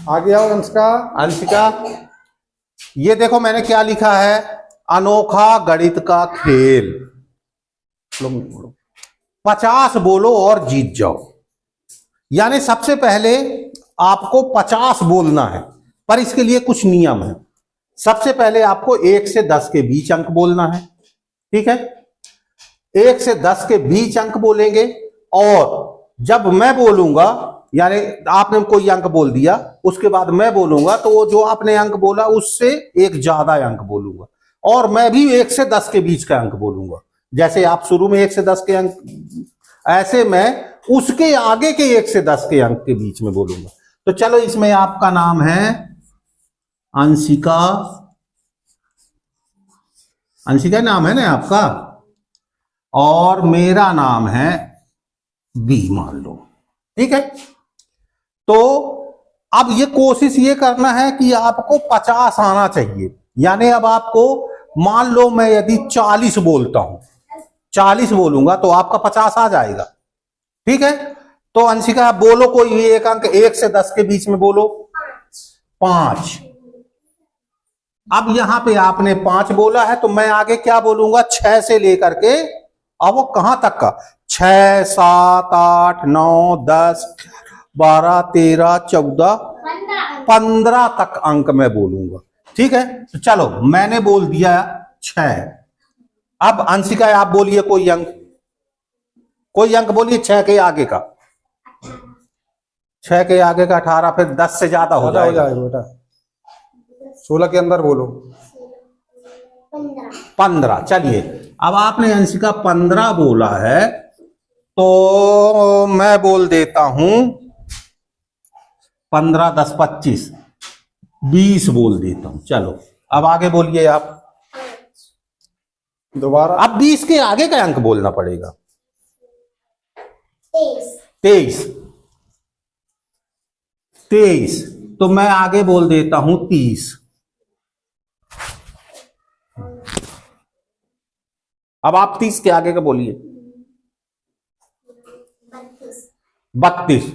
आगे आओ अंशिका। अंशिका, ये देखो मैंने क्या लिखा है, अनोखा गणित का खेल। 50 बोलो और जीत जाओ। यानी सबसे पहले आपको 50 बोलना है, पर इसके लिए कुछ नियम है। सबसे पहले आपको 1 से 10 के बीच अंक बोलना है, ठीक है। 1 से 10 के बीच अंक बोलेंगे, और जब मैं बोलूंगा, यानी आपने कोई अंक बोल दिया, उसके बाद मैं बोलूंगा तो वो जो आपने अंक बोला उससे एक ज्यादा अंक बोलूंगा, और मैं भी 1 से 10 के बीच का अंक बोलूंगा। जैसे आप शुरू में 1 से 10 के अंक, ऐसे मैं उसके आगे के 1 से 10 के अंक के बीच में बोलूंगा। तो चलो, इसमें आपका नाम है अंशिका। अंशिका नाम है ना आपका, और मेरा नाम है बी मान लो, ठीक है। तो अब ये कोशिश ये करना है कि आपको 50 आना चाहिए। यानी अब आपको, मान लो मैं यदि 40 बोलता हूं, 40 बोलूंगा तो आपका 50 आ जाएगा, ठीक है। तो अंशिका आप बोलो कोई एक अंक 1 से 10 के बीच में बोलो। 5। अब यहां पे आपने 5 बोला है, तो मैं आगे क्या बोलूंगा, 6 से लेकर के, अब वो कहां तक का, 6, 7, 8, 9, 10, 12, 13, 14, 15 तक अंक मैं बोलूंगा, ठीक है। तो चलो, मैंने बोल दिया 6। अब अंशिका आप बोलिए कोई अंक, कोई अंक बोलिए 6 के आगे का। 6 के आगे का 18, फिर 10 से ज्यादा हो जाएगा बेटा। 16 के अंदर बोलो। 15। चलिए, अब आपने अंशिका 15 बोला है, तो मैं बोल देता हूं 15, 10, 25, 20 बोल देता हूं। चलो, अब आगे बोलिए आप दोबारा। अब 20 के आगे का अंक बोलना पड़ेगा। 23। 23, तो मैं आगे बोल देता हूं 30। अब आप 30 के आगे का बोलिए। 32।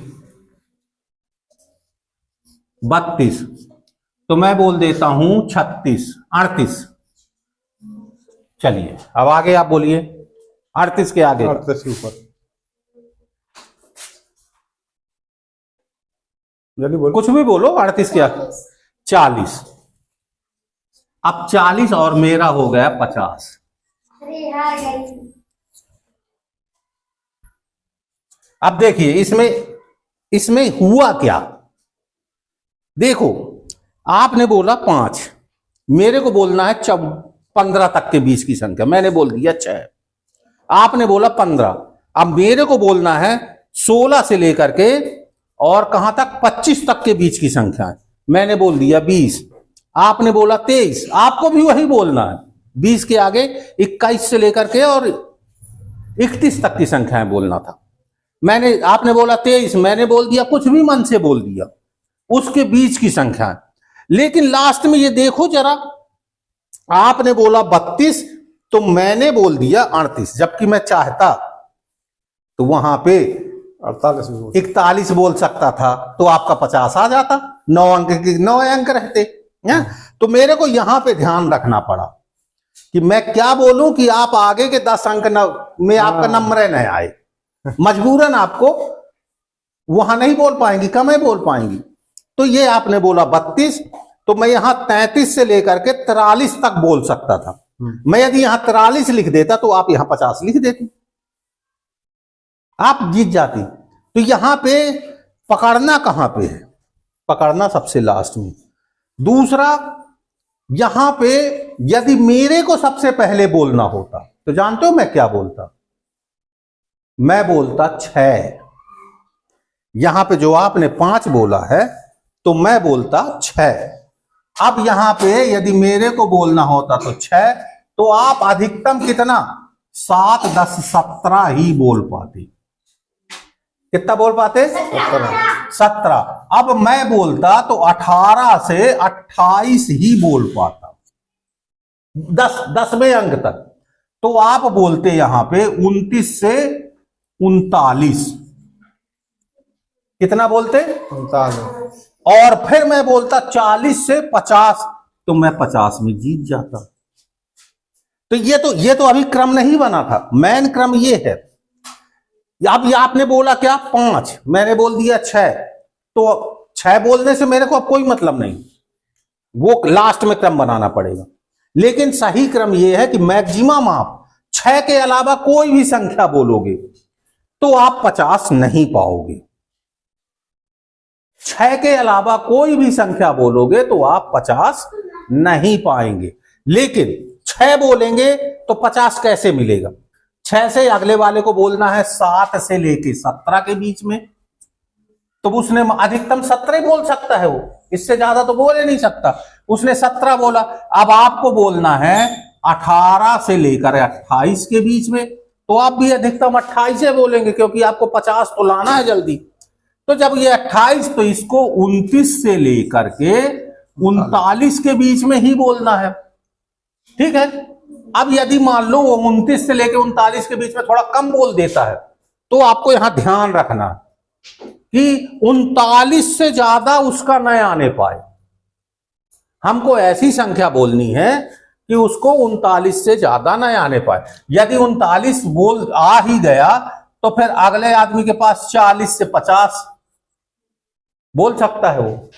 32, तो मैं बोल देता हूं 36, 38। चलिए, अब आगे आप बोलिए 38 के आगे। 38 के ऊपर जल्दी बोलो, कुछ भी बोलो। 38 के आगे 40। अब 40 और मेरा हो गया 50। अब देखिए इसमें हुआ क्या, देखो आपने बोला 5, मेरे को बोलना है 15 तक के बीच की संख्या, मैंने बोल दिया 6। आपने बोला 15, अब मेरे को बोलना है 16 से लेकर के और कहां तक, 25 तक के बीच की संख्या है, मैंने बोल दिया 20। आपने बोला 23, आपको भी वही बोलना है। 20 के आगे 21 से लेकर के और 31 तक की संख्याएं बोलना था। आपने बोला 23, मैंने बोल दिया, कुछ भी मन से बोल दिया, उसके बीच की संख्या है। लेकिन लास्ट में ये देखो जरा, आपने बोला 32, तो मैंने बोल दिया 38, जबकि मैं चाहता तो वहां पे 41 बोल सकता था, तो आपका 50 आ जाता, 9 अंक के 9 अंक रहते हैं। तो मेरे को यहां पे ध्यान रखना पड़ा कि मैं क्या बोलूं कि आप आगे के 10 अंक में आपका नंबर न आए। मजबूरन आपको वहां नहीं बोल पाएंगी, कम ही बोल पाएंगी। तो ये आपने बोला 32, तो मैं यहां 33 से लेकर के 43 तक बोल सकता था। मैं यदि यहां 43 लिख देता तो आप यहां 50 लिख देती, आप जीत जाती। तो यहां पे पकड़ना कहां पे है, पकड़ना सबसे लास्ट में। दूसरा, यहां पे यदि मेरे को सबसे पहले बोलना होता तो जानते हो मैं क्या बोलता, मैं बोलता 6। यहां पे जो आपने 5 बोला है, तो मैं बोलता 6। अब यहां पे यदि मेरे को बोलना होता तो 6, तो आप अधिकतम कितना, 7, 10, 17 ही बोल पाते। कितना बोल पाते, 17। अब मैं बोलता तो 18 से 28 ही बोल पाता, 10वें अंक तक। तो आप बोलते यहां पे 29 से 39, कितना बोलते? 39। और फिर मैं बोलता 40 से 50, तो मैं 50 में जीत जाता। तो ये तो अभी क्रम नहीं बना था, मेन क्रम ये है। अब ये आपने बोला क्या 5, मैंने बोल दिया 6, तो 6 बोलने से मेरे को अब कोई मतलब नहीं, वो लास्ट में क्रम बनाना पड़ेगा। लेकिन सही क्रम यह है कि मैक्सिमम आप 6 के अलावा कोई भी संख्या बोलोगे तो आप 50 नहीं पाओगे। 6 के अलावा कोई भी संख्या बोलोगे तो आप 50 नहीं पाएंगे। लेकिन 6 बोलेंगे तो 50 कैसे मिलेगा? 6 से अगले वाले को बोलना है 7 से लेके 17 के बीच में, तो उसने अधिकतम 17 ही बोल सकता है, वो इससे ज्यादा तो बोल ही नहीं सकता। उसने 17 बोला, अब आपको बोलना है 18 से लेकर 28 के बीच में, तो आप भी अधिकतम 28 से बोलेंगे, क्योंकि आपको 50 तो लाना है जल्दी। तो जब ये 28, तो इसको 29 से लेकर के 39 के बीच में ही बोलना है। ठीक है। अब यदि मान लो वो 29 से लेकर 39 के बीच में थोड़ा कम बोल देता है, तो आपको यहां ध्यान रखना कि 39 से ज्यादा उसका न आने पाए। हमको ऐसी संख्या बोलनी है कि उसको 39 से ज्यादा न आने पाए। यदि 39 बोल आ ही गया तो फिर अगले आदमी के पास 40 से 50 बोल सकता है वो।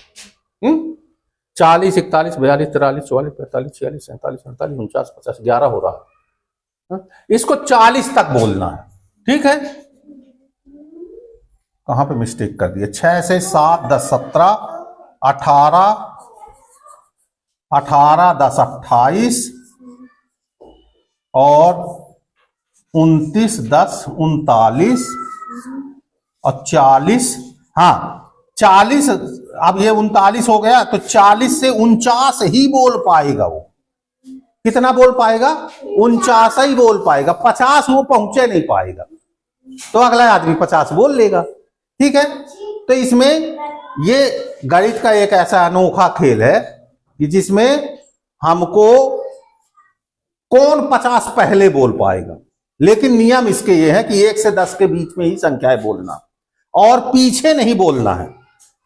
40, 41, 42, 43, 44, 45, 46, 47, 48, 49, 50, 11 हो रहा है। इसको 40 तक बोलना है। ठीक है। कहां पे मिस्टेक कर दिया? 6 से 7, 10, 17, 18, 18, 10, 28 और 29, 10, 39 और 40। हाँ 40, अब ये 39 हो गया, तो 40 से 49 ही बोल पाएगा वो। कितना बोल पाएगा? 49 ही बोल पाएगा, 50 वो पहुंचे नहीं पाएगा, तो अगला आदमी 50 बोल लेगा। ठीक है। तो इसमें ये गणित का एक ऐसा अनोखा खेल है कि जिसमें हमको कौन 50 पहले बोल पाएगा। लेकिन नियम इसके ये है कि 1 से 10 के बीच में ही संख्याएं बोलना, और पीछे नहीं बोलना है,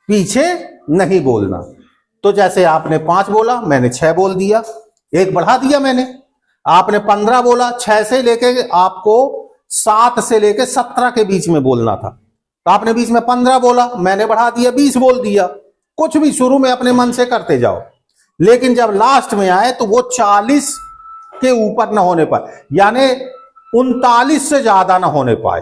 पीछे नहीं बोलना। तो जैसे आपने 5 बोला, मैंने 6 बोल दिया, 1 बढ़ा दिया मैंने। आपने 15 बोला, 6 से लेके आपको 7 से लेके 17 के बीच में बोलना था, तो आपने बीच में 15 बोला, मैंने बढ़ा दिया 20 बोल दिया। कुछ भी शुरू में अपने मन से करते जाओ, लेकिन जब लास्ट में आए तो वो 40 के ऊपर ना होने पाए, यानी 39 से ज्यादा ना होने पाए।